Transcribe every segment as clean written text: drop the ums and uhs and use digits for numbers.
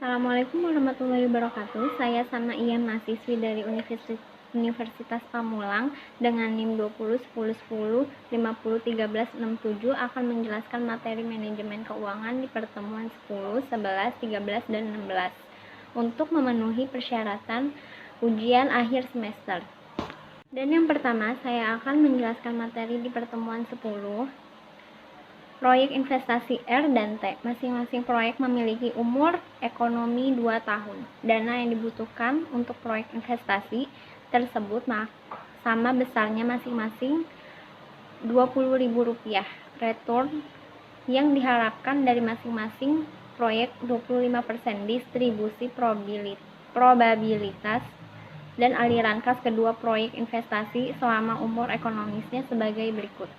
Assalamualaikum warahmatullahi wabarakatuh. Saya Sanaiah, mahasiswi dari Universitas Pamulang dengan NIM 201010501367 akan menjelaskan materi manajemen keuangan di pertemuan 10, 11, 13, dan 16 untuk memenuhi persyaratan ujian akhir semester. Dan yang pertama, saya akan menjelaskan materi di pertemuan 10. Proyek investasi R dan T. Masing-masing proyek memiliki umur ekonomi 2 tahun. Dana yang dibutuhkan untuk proyek investasi tersebut sama besarnya masing-masing Rp20.000. Return yang diharapkan dari masing-masing proyek 25%. Distribusi probabilitas dan aliran kas kedua proyek investasi selama umur ekonomisnya sebagai berikut.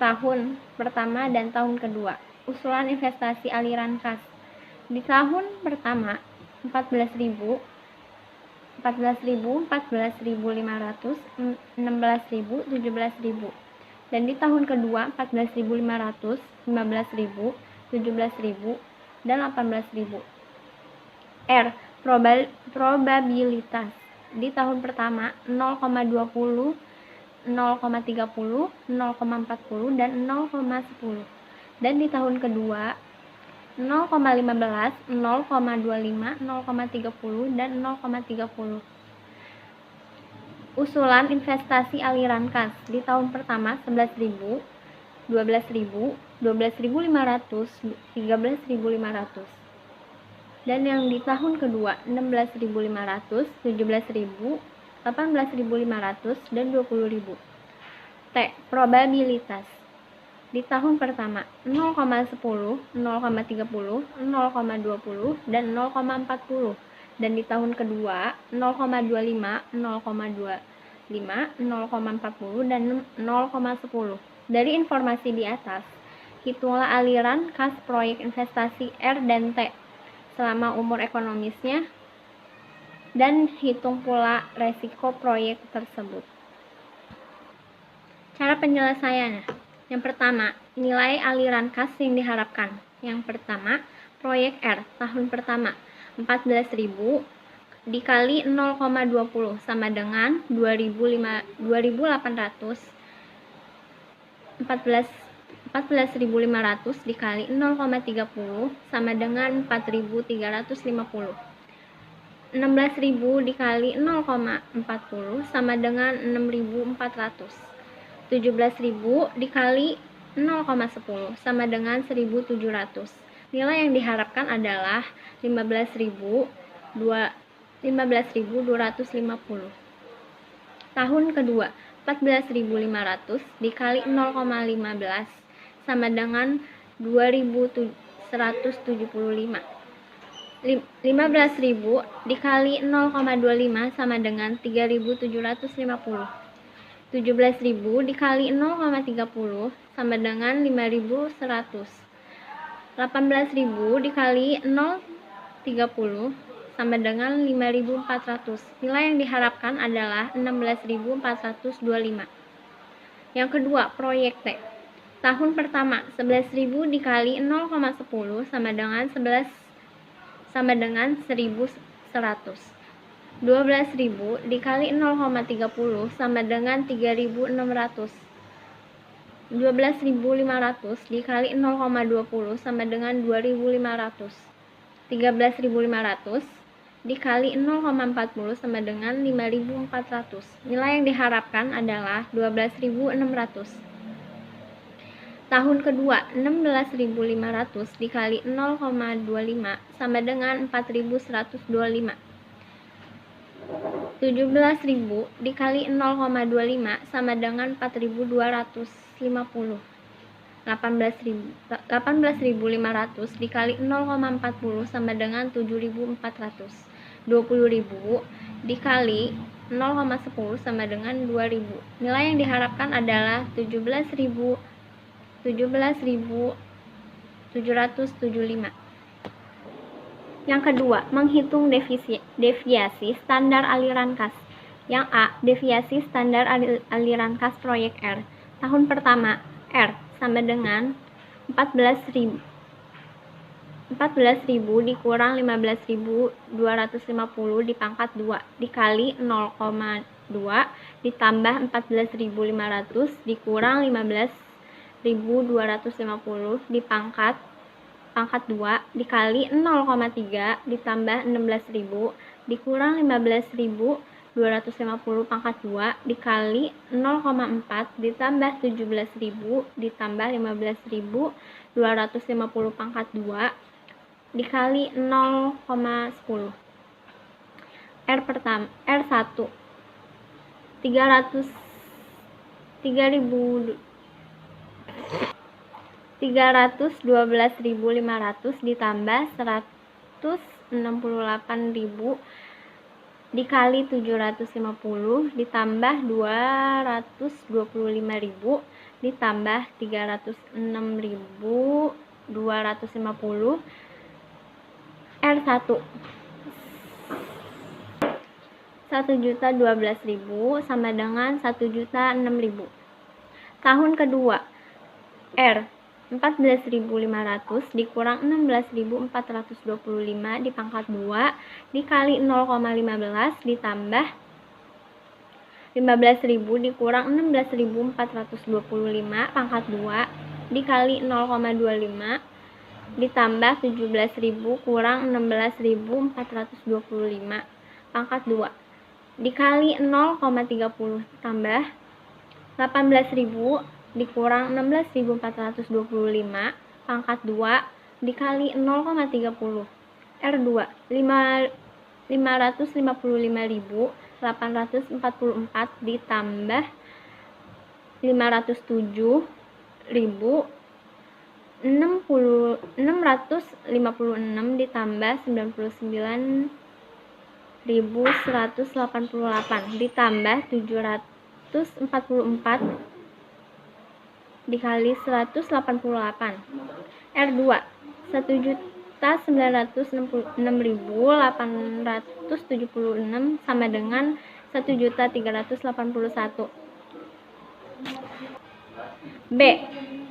Tahun pertama dan tahun kedua. Usulan investasi aliran kas. Di tahun pertama 14.000, 14.500, 16.000, 17.000. Dan di tahun kedua 14.500, 15.000, 17.000, dan 18.000. R. Probabilitas. Di tahun pertama 0,20, 0,30, 0,40, dan 0,10. Dan di tahun kedua 0,15, 0,25, 0,30, dan 0,30. Usulan investasi aliran kas. Di tahun pertama 11.000, 12.000, 12.500, 13.500. Dan yang di tahun kedua 16.500, 17.000, 18.500, dan 20.000. T. Probabilitas. Di tahun pertama 0,10, 0,30, 0,20, dan 0,40. Dan di tahun kedua 0,25, 0,25, 0,40, dan 0,10. Dari informasi di atas, hitunglah aliran kas proyek investasi R dan T selama umur ekonomisnya dan hitung pula resiko proyek tersebut. Cara penyelesaiannya. Yang pertama, nilai aliran kas yang diharapkan. Yang pertama, proyek R tahun pertama 14.000 dikali 0,20 sama dengan 2.800. 14.500 dikali 0,30 sama dengan 4.350. 16.000 dikali 0,40 sama dengan 6.400. 17.000 dikali 0,10 sama dengan 1.700. Nilai yang diharapkan adalah 15.250. Tahun kedua 14.500 dikali 0,15 sama dengan 2.175. 15.000 dikali 0,25 sama dengan 3.750. 17.000 dikali 0,30 sama dengan 5.100. 18.000 dikali 0,30 sama dengan 5.400. Nilai yang diharapkan adalah 16.425. Yang kedua, proyek T. Tahun pertama 11.000 dikali 0,10 sama dengan 1.100. 12.000 dikali 0,30 sama dengan 3.600. 12.500 dikali 0,20 sama dengan 2.500. 13.500 dikali 0,40 sama dengan 5.400. Nilai yang diharapkan adalah 12.600. Tahun kedua 16.500 dikali 0,25 sama dengan 4.125. 17.000 dikali 0,25 sama dengan 4.250. 18.500 dikali 0,40 sama dengan 7.400. 20.000 dikali 0,10 sama dengan 2.000. Nilai yang diharapkan adalah 17.775. Yang kedua, menghitung deviasi standar aliran kas. Yang A, deviasi standar aliran kas proyek R. Tahun pertama R sama dengan 14.000. 14.000 dikurang 15.250 dipangkat 2 dikali 0,2 ditambah 14.500 dikurang 15.250 dipangkat 2 dikali 0,3 ditambah 16.000 dikurang 15.250 pangkat 2 dikali 0,4 ditambah 17.000 ditambah 15.250 pangkat 2 dikali 0,10. R1 312.500 ditambah 168.000 dikali 750 ditambah 225.000 ditambah 306.250. R1 1.012.000 sama dengan 1.006.000. Tahun kedua, R 14.500 dikurang 16.425 dipangkat 2 dikali 0,15 ditambah 15.000 dikurang 16.425 pangkat 2 dikali 0,25 ditambah 17.000 kurang 16.425 pangkat 2 dikali 0,30 tambah 18.000 dikurang 16.425 pangkat 2 dikali 0,30. R2 555.844 ditambah 507.656 ditambah 99.188 ditambah 744 dikali 188. R2 1.966.876 sama dengan 1.381. B.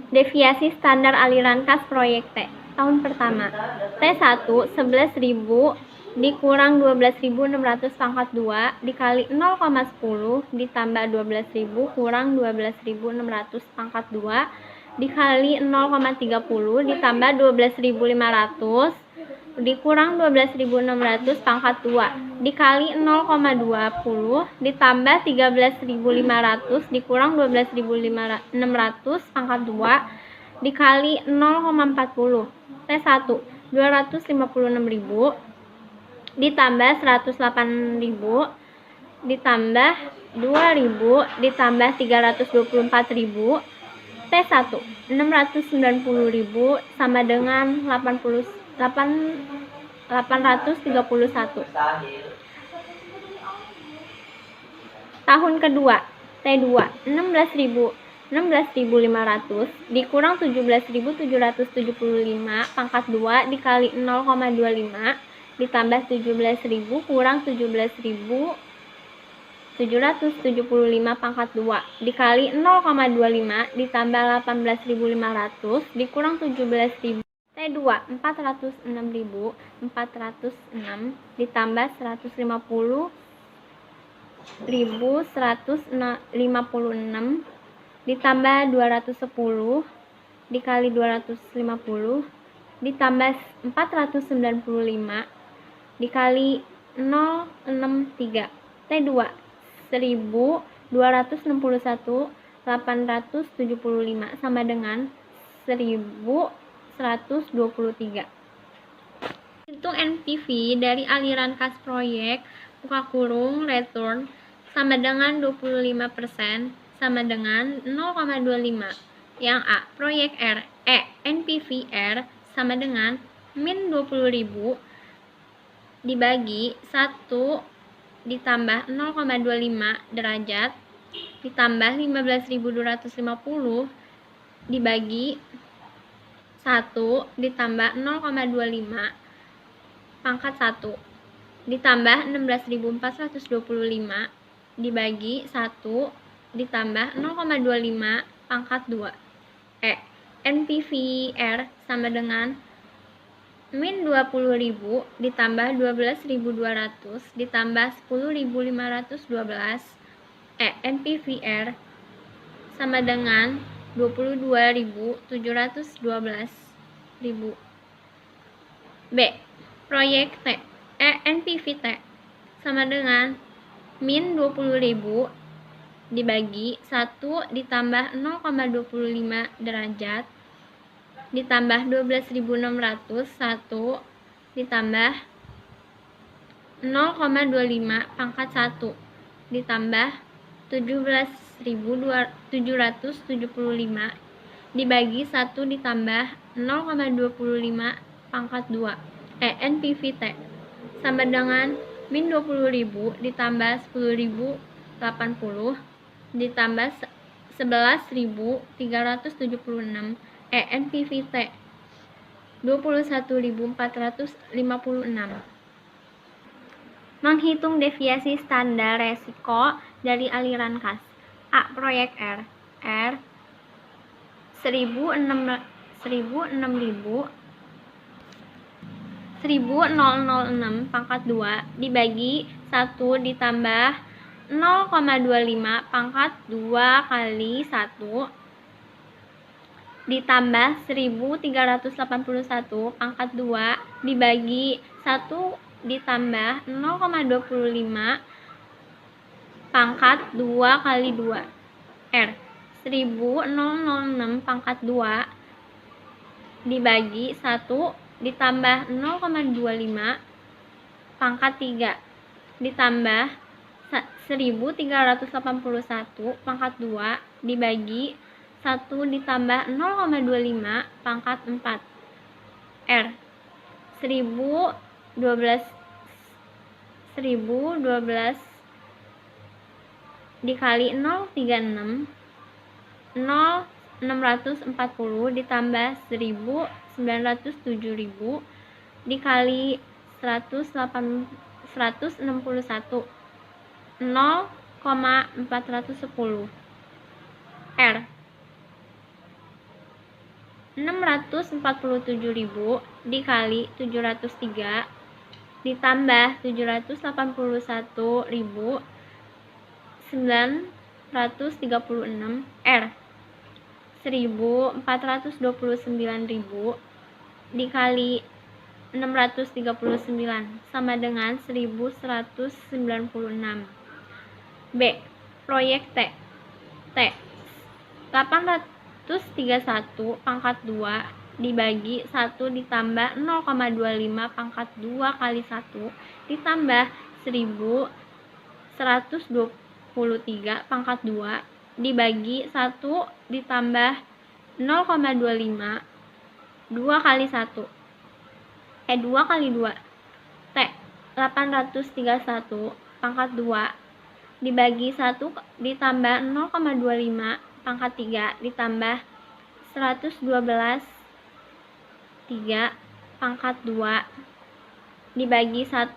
Deviasi standar aliran kas proyek T. Tahun pertama, T1 11.000 dikurang 12.600 pangkat 2 dikali 0,10 ditambah 12.000 kurang 12.600 pangkat 2 dikali 0,30 ditambah 12.500 dikurang 12.600 pangkat 2 dikali 0,20 ditambah 13.500 dikurang 12.600 pangkat 2 dikali 0,40. T1 256.000 ditambah 108.000 ditambah 2.000 ditambah 324.000. T1 690.000 sama dengan 831. Tahun kedua, T2 16.500 dikurang 17.775 pangkat 2 dikali 0,25 ditambah 17.000 kurang 17.775 pangkat 2 dikali 0,25 ditambah 18.500 dikurang 17.000. T2 406.406 ditambah 150.156 ditambah 210 dikali 250 ditambah 495 dikali 063. T2 1.261.875 sama dengan 1.123. Hitung NPV dari aliran kas proyek buka kurung return sama dengan 25% sama dengan 0,25. Yang A, proyek R. NPV R sama dengan min 20.000 dibagi 1 ditambah 0,25 derajat ditambah 15.250 dibagi 1 ditambah 0,25 pangkat 1 ditambah 16.425 dibagi 1 ditambah 0,25 pangkat 2. NPV R sama dengan min 20.000 ditambah 12.200 ditambah 10.512 NPVR sama dengan 22.712.000. B. Proyek T NPV T sama dengan min 20.000 dibagi 1 ditambah 0,25 derajat ditambah 12.600 1 ditambah 0,25 pangkat 1 ditambah 17.775 dibagi 1 ditambah 0,25 pangkat 2 NPV-T sama dengan min 20.000 ditambah 10.080 ditambah 11.376 NPV-T 21.456. Menghitung deviasi standar resiko dari aliran kas. A. Proyek R 1006 pangkat 2 dibagi 1 ditambah 0,25 pangkat 2 kali 1 ditambah 1381 pangkat 2 dibagi 1 ditambah 0,25 pangkat 2 kali 2 R 1006 pangkat 2 dibagi 1 ditambah 0,25 pangkat 3 ditambah 1381 pangkat 2 dibagi 1 ditambah 0,25 pangkat 4 R 1012 dikali 036 640 ditambah 1.907.000 dikali 161 0,410 R 647.000 dikali 703 ditambah 781.936 R 1.429.000 dikali 639 sama dengan 1.196. B. Proyek T 831 pangkat 2 dibagi 1 ditambah 0,25 pangkat 2 kali 1 ditambah 1.123 pangkat 2 dibagi 1 ditambah 0,25 2 kali 1 2 kali 2 T 831 pangkat 2 dibagi 1 ditambah 0,25 pangkat 3 ditambah 112 3 pangkat 2 dibagi 1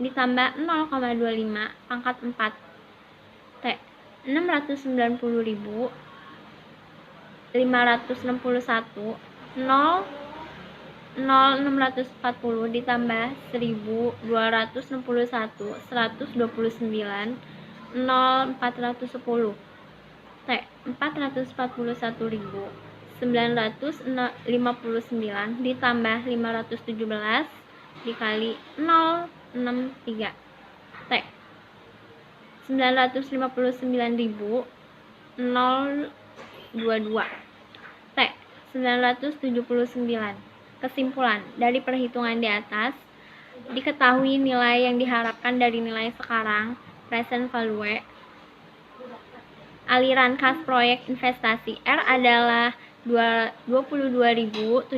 ditambah 0,25 pangkat 4 T 690.561 0,640 ditambah 1.261 129 0,410 T 441.959 ditambah 517 dikali 063 T 959.022 T 979. Kesimpulan, dari perhitungan di atas diketahui nilai yang diharapkan dari nilai sekarang present value aliran kas proyek investasi R adalah 22.712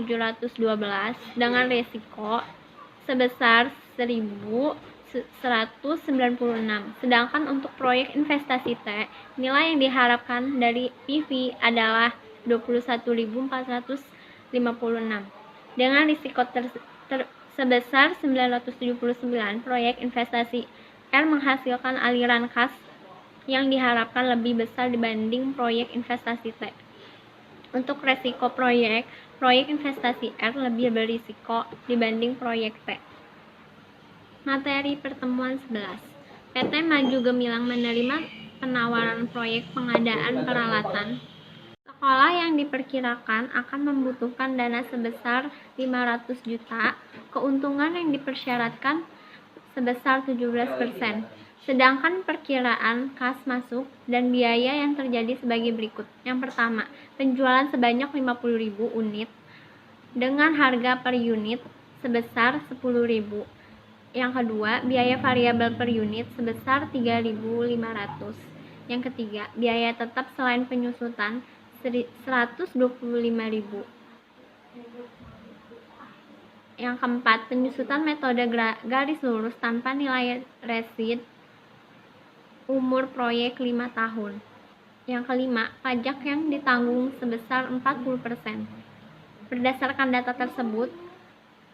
dengan risiko sebesar 1.196. Sedangkan untuk proyek investasi T, nilai yang diharapkan dari PV adalah 21.456 dengan risiko sebesar 979. Proyek investasi R menghasilkan aliran kas yang diharapkan lebih besar dibanding proyek investasi T. Untuk resiko proyek investasi R lebih berisiko dibanding proyek T. Materi pertemuan 11. PT Maju Gemilang menerima penawaran proyek pengadaan peralatan sekolah yang diperkirakan akan membutuhkan dana sebesar 500 juta, keuntungan yang dipersyaratkan sebesar 17%. Sedangkan perkiraan kas masuk dan biaya yang terjadi sebagai berikut. Yang pertama, penjualan sebanyak 50.000 unit dengan harga per unit sebesar 10.000. Yang kedua, biaya variabel per unit sebesar 3.500. Yang ketiga, biaya tetap selain penyusutan 125.000. Yang keempat, penyusutan metode garis lurus tanpa nilai resid umur proyek 5 tahun. Yang kelima, pajak yang ditanggung sebesar 40%. Berdasarkan data tersebut,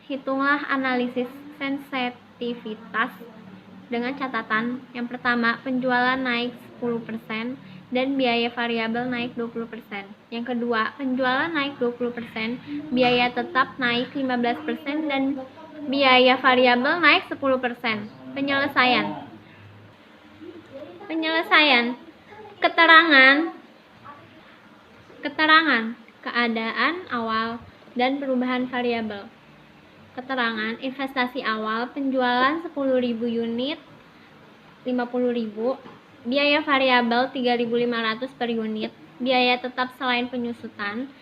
hitunglah analisis sensitivitas dengan catatan. Yang pertama, penjualan naik 10% dan biaya variabel naik 20%. Yang kedua, penjualan naik 20%, biaya tetap naik 15% dan biaya variabel naik 10%. Penyelesaian. Keterangan keadaan awal dan perubahan variabel. Keterangan investasi awal, penjualan 10.000 unit 50.000, biaya variabel 3.500 per unit, biaya tetap selain penyusutan,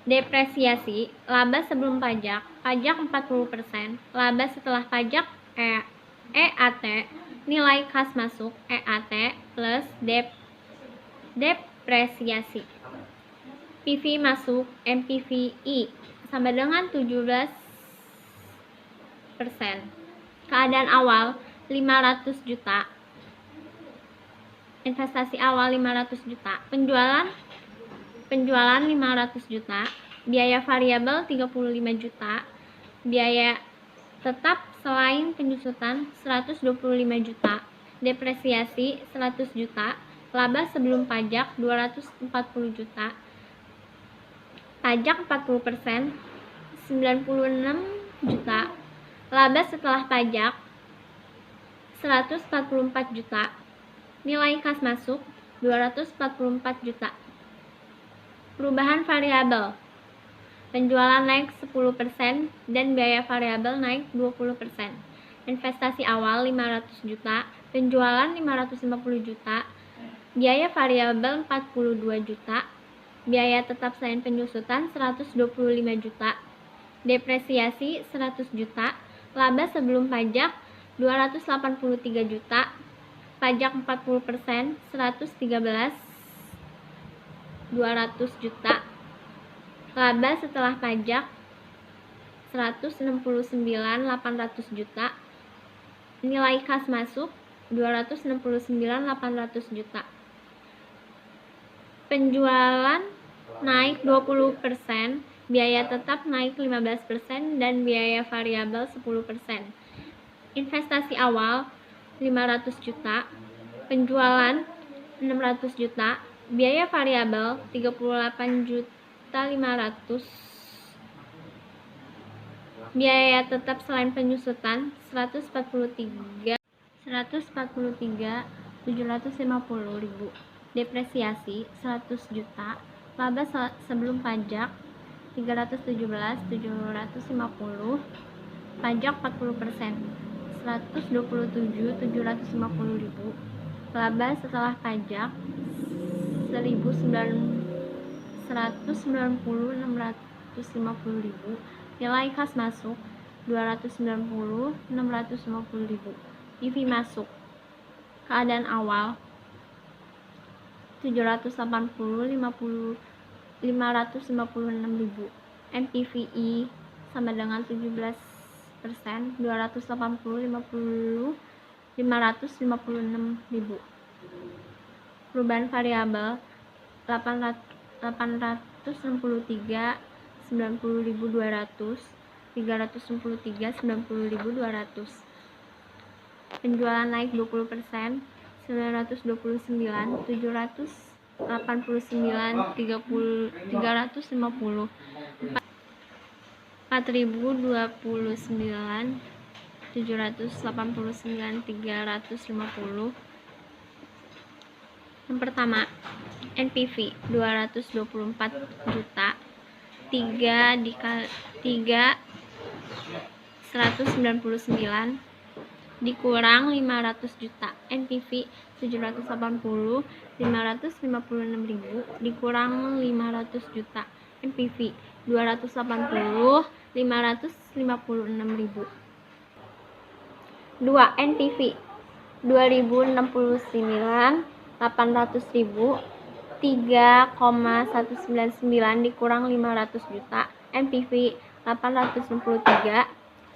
depresiasi, laba sebelum pajak 40%, laba setelah pajak EAT, nilai kas masuk EAT plus depresiasi. PV masuk NPVI sama dengan 17%. Keadaan awal 500 juta. Investasi awal 500 juta. Penjualan 500 juta. Biaya variabel 35 juta. Biaya tetap selain penyusutan 125 juta. Depresiasi 100 juta. Laba sebelum pajak 240 juta. Pajak 40%, 96 juta. Laba setelah pajak 144 juta. Nilai kas masuk 244 juta. Perubahan variabel. Penjualan naik 10% dan biaya variabel naik 20%. Investasi awal 500 juta, penjualan 550 juta, biaya variabel 42 juta, biaya tetap selain penyusutan 125 juta, depresiasi 100 juta, laba sebelum pajak 283 juta, pajak 40%, 113 200 juta, laba setelah pajak 169.800 juta, nilai kas masuk 269.800 juta. Penjualan naik 20%, biaya tetap naik 15% dan biaya variabel 10%. Investasi awal 500 juta, penjualan 600 juta, biaya variabel 38.500.000, biaya tetap selain penyusutan 143.750.000, depresiasi 100 juta, laba sebelum pajak 317.750, pajak 40%, 127.750.000, laba setelah pajak 190.650.000, nilai kas masuk 290.650.000. PV masuk. Keadaan awal 556.000. NPVI sama dengan 17%, 556.000. Perubahan variabel 863.90.200, 363.90.200. Penjualan naik 20%, 929.700. 89 350 4029 789 350. Yang pertama, NPV 224 juta, 3 199 dikurang 500 juta. NPV 780, 556.000 dikurang 500 juta. NPV 280, 556.000. 2. NPV 2069, 800.000, 3,199 dikurang 500 juta. NPV 863,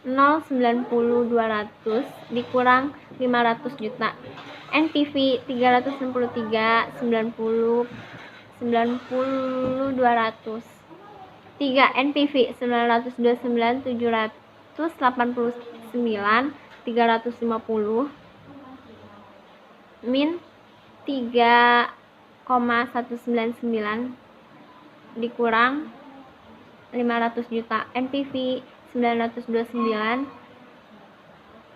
0,90 200 dikurang 500 juta. NPV 363, 90 200. 3. NPV 929, 789 350 min 3,199 dikurang 500 juta. NPV 929,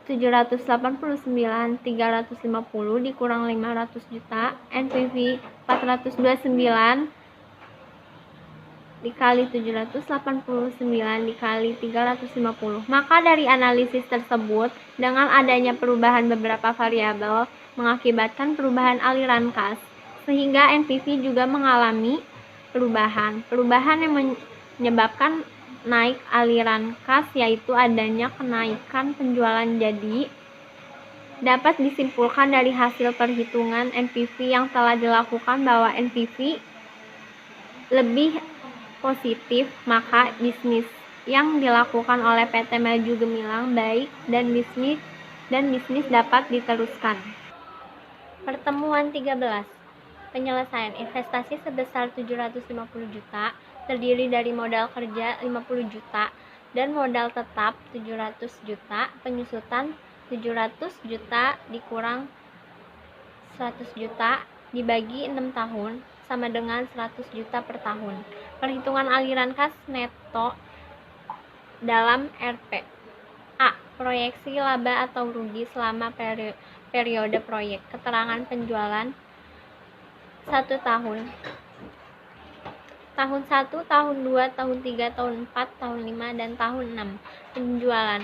789 350 dikurang 500 juta. NPV 429 dikali 789 dikali 350. Maka dari analisis tersebut, dengan adanya perubahan beberapa variabel mengakibatkan perubahan aliran kas, sehingga NPV juga mengalami perubahan yang menyebabkan naik aliran kas, yaitu adanya kenaikan penjualan. Jadi dapat disimpulkan dari hasil perhitungan NPV yang telah dilakukan bahwa NPV lebih positif, maka bisnis yang dilakukan oleh PT Maju Gemilang baik dan bisnis dapat diteruskan. Pertemuan 13. Penyelesaian investasi sebesar 750 juta terdiri dari modal kerja 50 juta dan modal tetap 700 juta. Penyusutan 700 juta dikurang 100 juta dibagi 6 tahun sama dengan 100 juta per tahun. Perhitungan aliran kas neto dalam RP. A. Proyeksi laba atau rugi selama periode proyek. Keterangan penjualan 1 tahun. Tahun 1, tahun 2, tahun 3, tahun 4, tahun 5, dan tahun 6. Penjualan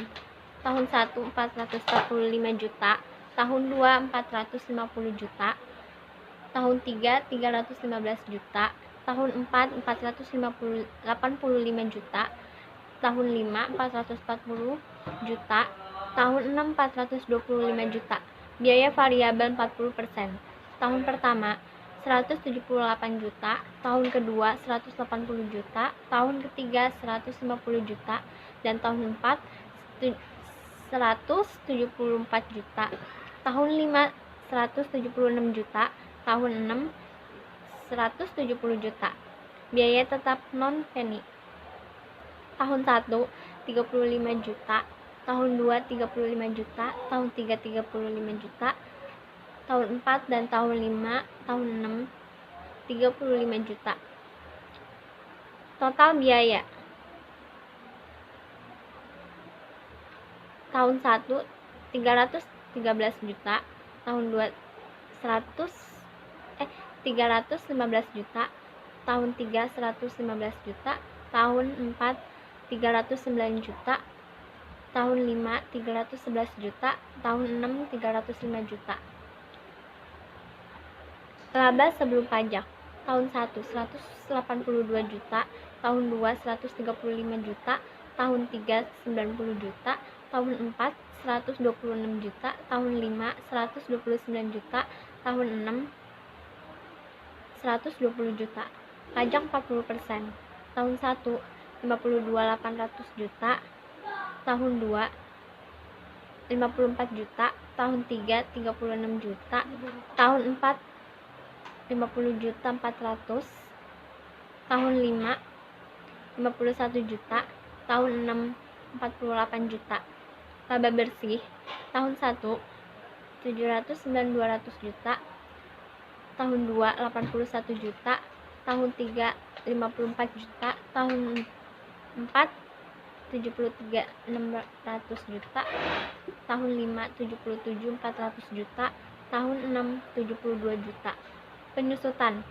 tahun 1 445 juta, tahun 2 450 juta, tahun 3 315 juta, tahun 4 485 juta, tahun 5 440 juta, tahun 6 425 juta. Biaya variabel 40%. Tahun pertama 178 juta, tahun kedua 180 juta, tahun ketiga 150 juta, dan tahun 4 174 juta, tahun 5 176 juta, tahun 6 170 juta. Biaya tetap non penny. Tahun 1 35 juta, tahun 2 35 juta, tahun 3 35 juta, tahun 4 dan tahun 5, tahun 6 35 juta. Total biaya tahun 1 313 juta, tahun 2 315 juta, tahun 3 115 juta, tahun 4 309 juta, tahun 5 311 juta, tahun 6 305 juta. Laba sebelum pajak. Tahun 1 182 juta, tahun 2 135 juta, tahun 3 90 juta, tahun 4 126 juta, tahun 5 129 juta, tahun 6 120 juta. Pajak 40%. Tahun 1 52.800 juta, tahun 2 54 juta, tahun 3 36 juta, tahun 4 50 juta 400, tahun 5 51 juta, tahun 6 48 juta. Laba bersih tahun 1 709.200 juta, tahun 2 81 juta, tahun 3 54 juta, tahun 4 73 600 juta, tahun 5 77 400 juta, tahun 6 72 juta. Penyusutan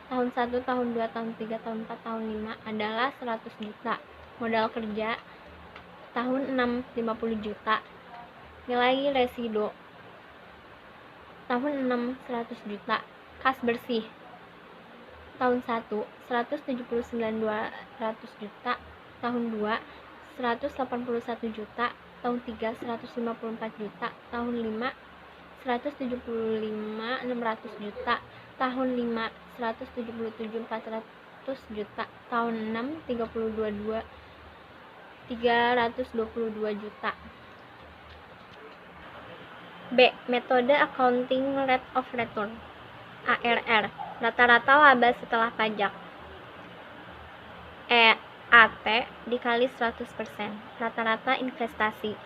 tahun 1, tahun 2, tahun 3, tahun 4, tahun 5 adalah 100 juta. Modal kerja tahun 6 50 juta. Nilai residu tahun 6 100 juta. Kas bersih tahun 1 179 200 juta, tahun 2 181 juta, tahun 3 154 juta, tahun 5 175 600 juta, tahun 5 177 400 juta, tahun 6 322 juta. B. Metode Accounting Rate of Return (ARR), rata-rata laba setelah pajak. AT dikali 100%. Rata-rata investasi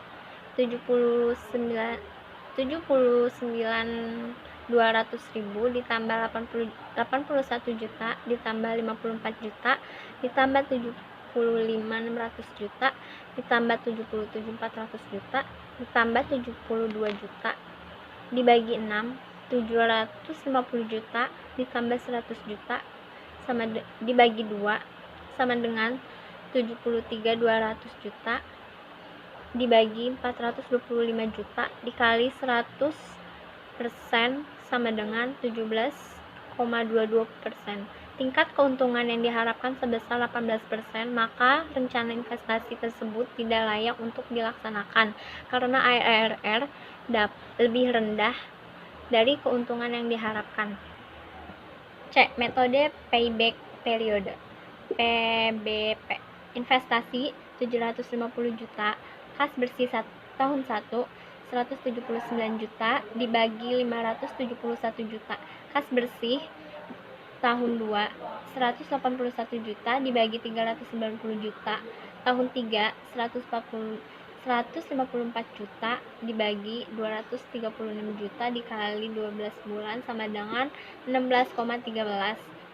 79.200.000 ditambah 81 juta ditambah 54 juta ditambah 75.600 juta ditambah 77.400 juta ditambah 72 juta dibagi 6, 750 juta ditambah 100 juta dibagi 2 sama dengan 73.200 juta dibagi 425 juta dikali 100% sama dengan 17,22%. Tingkat keuntungan yang diharapkan sebesar 18%, maka rencana investasi tersebut tidak layak untuk dilaksanakan karena ARR lebih rendah dari keuntungan yang diharapkan. C. Metode Payback Period (PBP). Investasi 750 juta, kas bersih tahun 1 179 juta dibagi 571 juta. Kas bersih tahun 2 181 juta dibagi 390 juta. Tahun 3 154 juta dibagi 236 juta dikali 12 bulan sama dengan 16,13.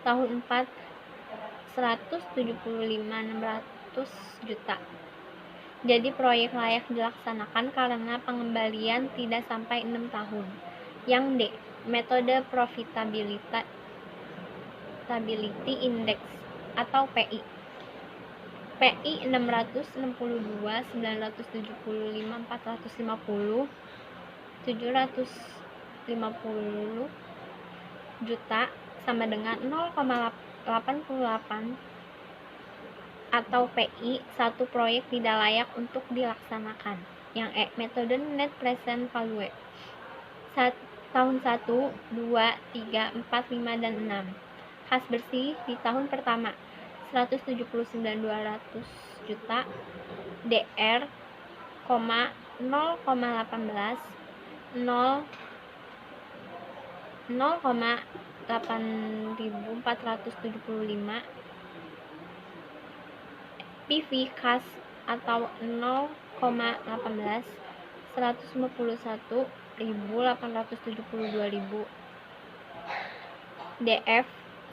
Tahun 4 175.600 juta. Jadi proyek layak dilaksanakan karena pengembalian tidak sampai 6 tahun. Yang D. Metode Profitability Index atau PI. PI 662, 975, 450, 750 juta sama dengan 0,88 atau PI. Satu proyek tidak layak untuk dilaksanakan. Yang E. Metode Net Present Value tahun 1, 2, 3, 4, 5, dan 6. Kas bersih di tahun pertama 179.200 juta DR, 0,18 0,8475 PV kas atau 0,18 151.872.000 DF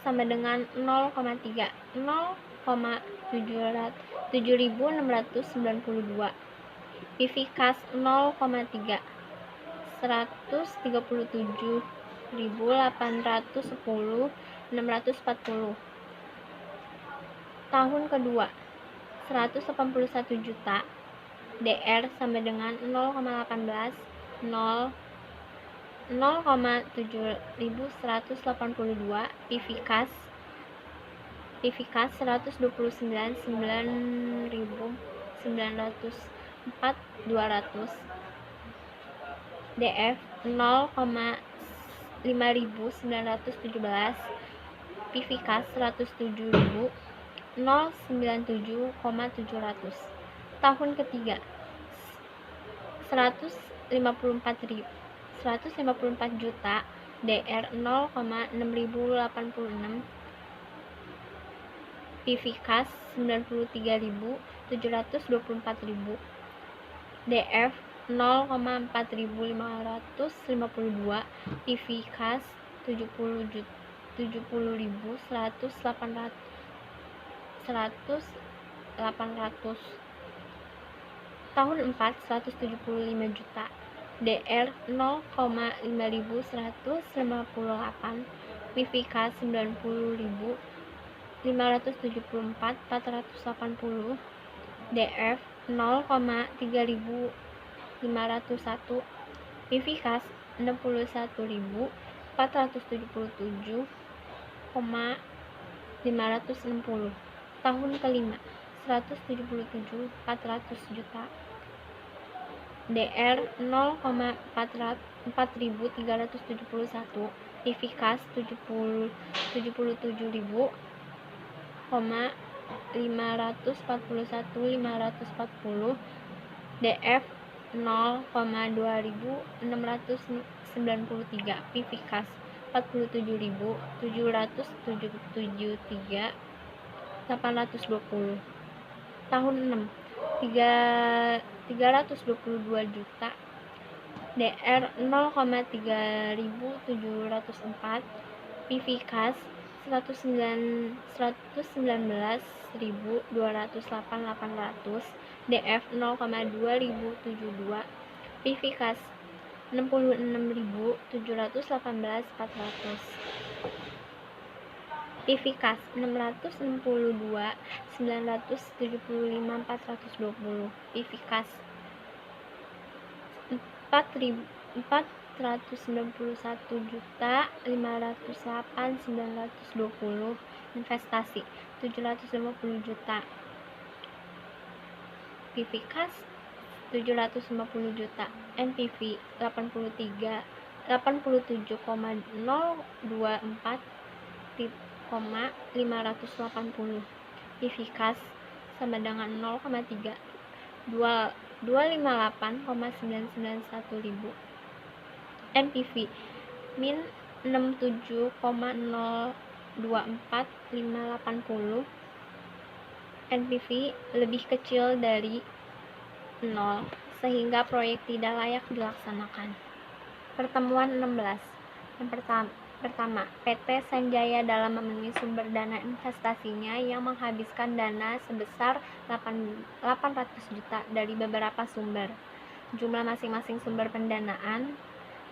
sama dengan 0,3 0,7692 PV kas 0,3 137.810.640. Tahun kedua 181 juta DR sama dengan 0,18 0,7182 PV kas 129.904.200 DF 0,5917 PV kas 107.097,700. Tahun ketiga 154 juta DR 0,6086 PV kas 93.724.000 DF 0,4552, TV Kas 70.100, tahun 4 175 juta. DR 0,5158, Vivikas 90.574 480, DF 0,3501, Vivikas 61.477,560, tahun kelima 177.400 juta. DR 0,4371, Vivikas 77.541,540, DF 0,2693, Vivikas 47.773,820, tahun 6 322 juta. DR 0,3704, Vivikas 119.208,800, DF 0,2072, Vivikas 66.718,400, Vivikas 662.975,420, Vivikas 491.508.920, investasi 750 juta, Vivikas 750 juta, NPV 87,024,580, Vivikas sama dengan 0,3 258,991 ribu, NPV min 67,024,580, NPV lebih kecil dari 0 sehingga proyek tidak layak dilaksanakan. Pertemuan 16. Yang pertama, PT Sanjaya dalam memenuhi sumber dana investasinya yang menghabiskan dana sebesar 800 juta dari beberapa sumber. Jumlah masing-masing sumber pendanaan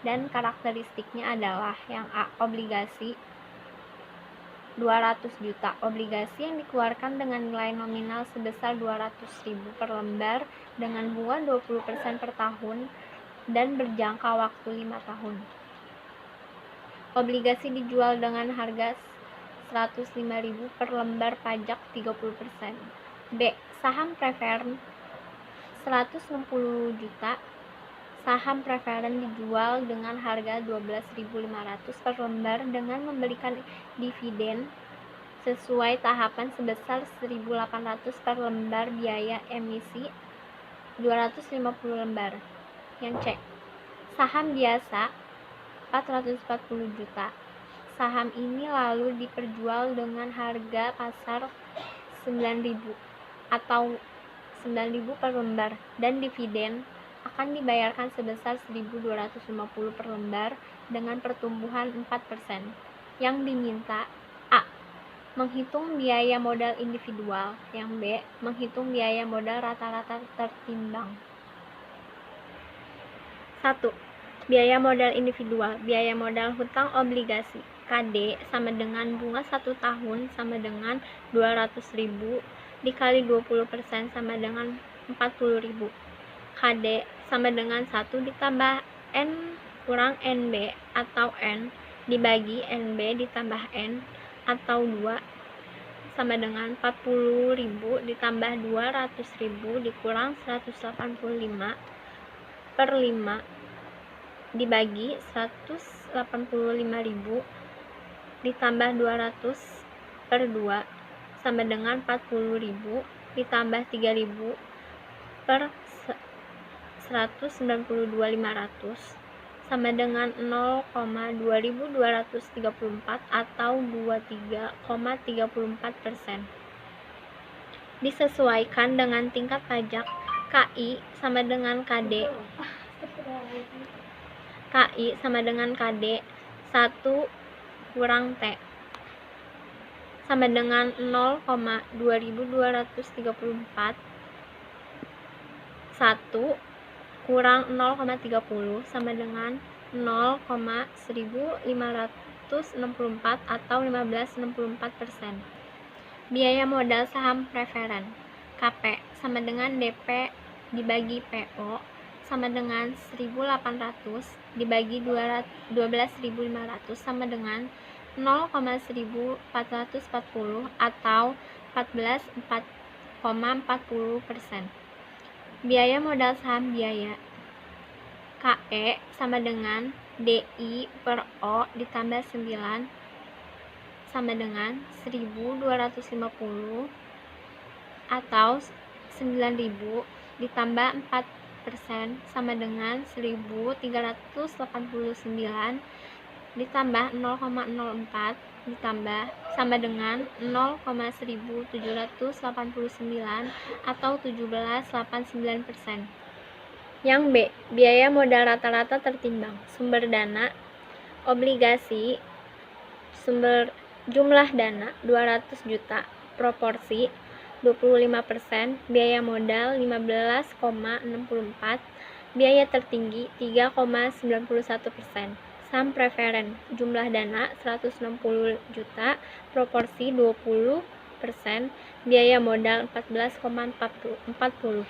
dan karakteristiknya adalah yang A. Obligasi 200 juta. Obligasi yang dikeluarkan dengan nilai nominal sebesar 200.000 per lembar dengan bunga 20% per tahun dan berjangka waktu 5 tahun. Obligasi dijual dengan harga 105.000 per lembar pajak 30%. B. Saham preferen 160 juta. Saham preferen dijual dengan harga 12.500 per lembar dengan memberikan dividen sesuai tahapan sebesar 1.800 per lembar, biaya emisi 250 lembar. Yang C. Saham biasa 440 juta. Saham ini lalu diperjual dengan harga pasar 9.000 atau 9.000 per lembar dan dividen akan dibayarkan sebesar 1.250 per lembar dengan pertumbuhan 4%. Yang diminta A. Menghitung biaya modal individual. Yang B. Menghitung biaya modal rata-rata tertimbang. 1. Biaya modal individual. Biaya modal hutang obligasi KD sama dengan bunga 1 tahun sama dengan 200.000 dikali 20% sama dengan 40.000. KD sama dengan 1 ditambah N kurang NB atau N dibagi NB ditambah N atau 2 sama dengan 40.000 ditambah 200.000 dikurang 185 per 5 dibagi 185.000 ditambah 200 per 2 sama dengan 40.000 ditambah 3.000 per 192.500 sama dengan 0,2234 atau 23,34%. Disesuaikan dengan tingkat pajak KI sama dengan KD. KI sama dengan KD 1 kurang T sama dengan 0,2234. 1 kurang 0,30 sama dengan 0,1564 atau 1564%. Biaya modal saham preferen KP sama dengan DP dibagi PO sama dengan 1.800 dibagi 12.500 sama dengan 0,1440 atau 14,40%. Biaya modal saham biaya KE sama dengan DI per O ditambah 9 sama dengan 1.250 atau 9.000 ditambah 4% sama dengan 1.389 ditambah 0,04 ditambah sama dengan 0,1789 atau 17,89%. Yang B, biaya modal rata-rata tertimbang. Sumber dana obligasi jumlah dana 200 juta, proporsi 25%, biaya modal 15,64%, biaya tertinggi 3,91%. Saham preferen jumlah dana 160 juta, proporsi 20%, biaya modal 14,40%,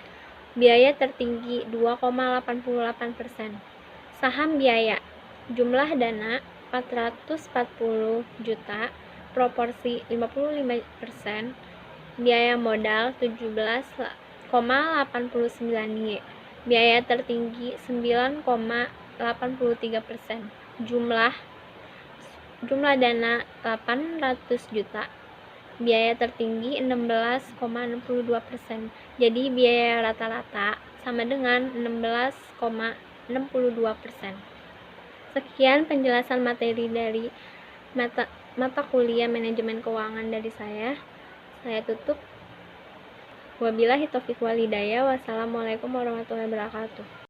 biaya tertinggi 2,88%. Saham biaya jumlah dana 440 juta, proporsi 55%, biaya modal 17,89 Y, biaya tertinggi 9,83%. Jumlah dana 800 juta, biaya tertinggi 16,62%. Jadi biaya rata-rata sama dengan 16,62%. Sekian penjelasan materi dari mata kuliah manajemen keuangan dari saya. Saya tutup. Wabillahi taufiq walhidayah. Wassalamualaikum warahmatullahi wabarakatuh.